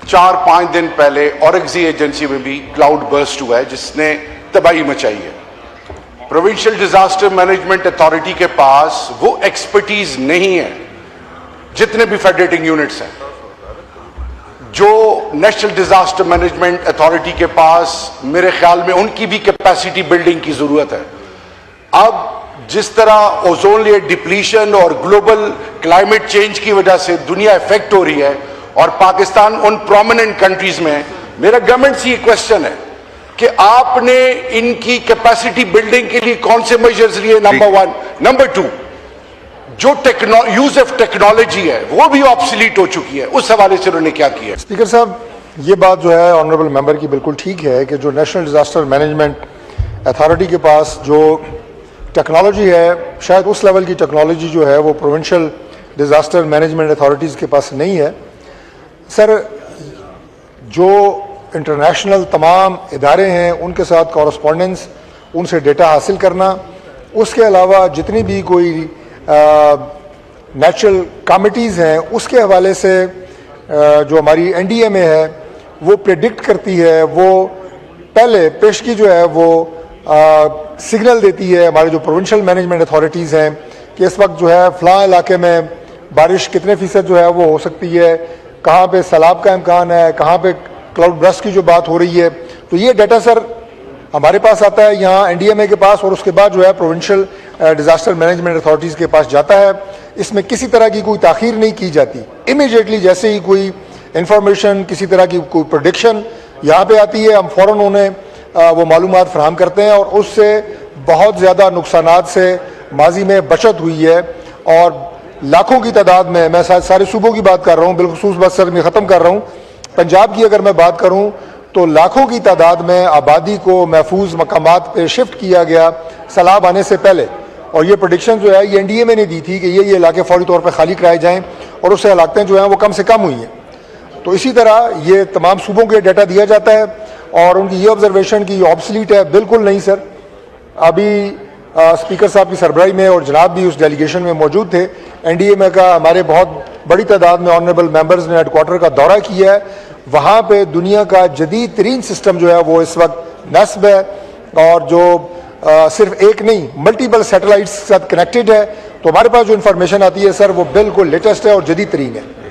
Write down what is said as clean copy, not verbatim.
4-5 दिन पहले औरंगजी एजेंसी में भी क्लाउड बर्स्ट हुआ है जिसने तबाही मचाई है। प्रोविंशियल डिजास्टर मैनेजमेंट अथॉरिटी के पास वो एक्सपर्टीज नहीं है जितने भी फेडरेटिंग यूनिट्स हैं। जो नेशनल डिजास्टर मैनेजमेंट अथॉरिटी के पास मेरे ख्याल में उनकी भी कैपेसिटी बिल्डिंग की जरूरत है। अब जिस तरह ओजोन लेयर डिप्लीशन और ग्लोबल क्लाइमेट चेंज की वजह से दुनिया इफेक्ट हो रही है और पाकिस्तान उन प्रोमिनेंट कंट्रीज में, मेरा गवर्नमेंट से ये क्वेश्चन है कि आपने इनकी कैपेसिटी बिल्डिंग के लिए कौन से मेजर्स लिए, नंबर 1। नंबर 2, जो यूज ऑफ टेक्नोलॉजी है वो भी ऑब्सोलीट हो चुकी है, उस हवाले से उन्होंने क्या किया? स्पीकर साहब, ये बात जो है ऑनरेबल मेंबर की बिल्कुल ठीक है कि जो नेशनल डिजास्टर मैनेजमेंट अथॉरिटी के पास जो टेक्नोलॉजी है, शायद उस लेवल की टेक्नोलॉजी जो है वो प्रोविंशियल डिजास्टर मैनेजमेंट अथॉरिटीज़ के पास नहीं है। सर, जो इंटरनेशनल तमाम इदारे हैं उनके साथ कॉरस्पॉन्डेंस, उनसे डेटा हासिल करना, उसके अलावा जितनी भी कोई नेचुरल कमिटीज़ हैं उसके हवाले से जो हमारी NDMA है वो प्रेडिक्ट करती है, वो पहले पेशगी जो है वो सिग्नल देती है हमारे जो प्रोविंशियल मैनेजमेंट अथॉरिटीज़ हैं कि इस वक्त जो है फ़लाँ इलाके में बारिश कितने फ़ीसद जो है वो हो सकती है, कहाँ पे सैलाब का इम्कान है, कहाँ पे क्लाउड बर्स्ट की जो बात हो रही है। तो ये डाटा सर हमारे पास आता है यहाँ NDMA के पास, और उसके बाद जो है प्रोविंशियल डिजास्टर मैनेजमेंट अथॉरिटीज़ के पास जाता है। इसमें किसी तरह की कोई ताख़ीर नहीं की जाती। इमीडिएटली जैसे ही कोई इंफॉर्मेशन, किसी तरह की कोई प्रेडिक्शन यहाँ पे आती है, हम फ़ौरन उन्हें वो मालूमात फराहम करते हैं, और उससे बहुत ज़्यादा नुकसानात से माजी में बचत हुई है। और लाखों की तादाद में, मैं सारे सूबों की बात कर रहा हूँ, बिलखुसूस बस सर मैं ख़त्म कर रहा हूँ, पंजाब की अगर मैं बात करूँ तो लाखों की तादाद में आबादी को महफूज मकामात पे शिफ्ट किया गया सैलाब आने से पहले। और ये प्रेडिक्शन जो है ये NDMA ने दी थी कि ये इलाके फौरी तौर पर खाली कराए जाएँ, और उससे हलाकतें जो हैं वो कम से कम हुई हैं। तो इसी तरह ये तमाम सूबों के डाटा दिया जाता है, और उनकी ये ऑब्जर्वेशन की ऑब्सलीट है, बिल्कुल नहीं सर। अभी स्पीकर साहब की सरबराही में और जनाब भी उस डेलीगेशन में मौजूद थे। NDMA का हमारे बहुत बड़ी तादाद में ऑनरेबल मेंबर्स ने हेडक्वार्टर का दौरा किया है। वहाँ पे दुनिया का जदीद तरीन सिस्टम जो है वो इस वक्त नस्ब है, और जो सिर्फ एक नहीं मल्टीपल सैटेलाइट्स के साथ कनेक्टेड है। तो हमारे पास जो इन्फॉर्मेशन आती है सर वो बिल्कुल लेटेस्ट है और जदीद तरीन है।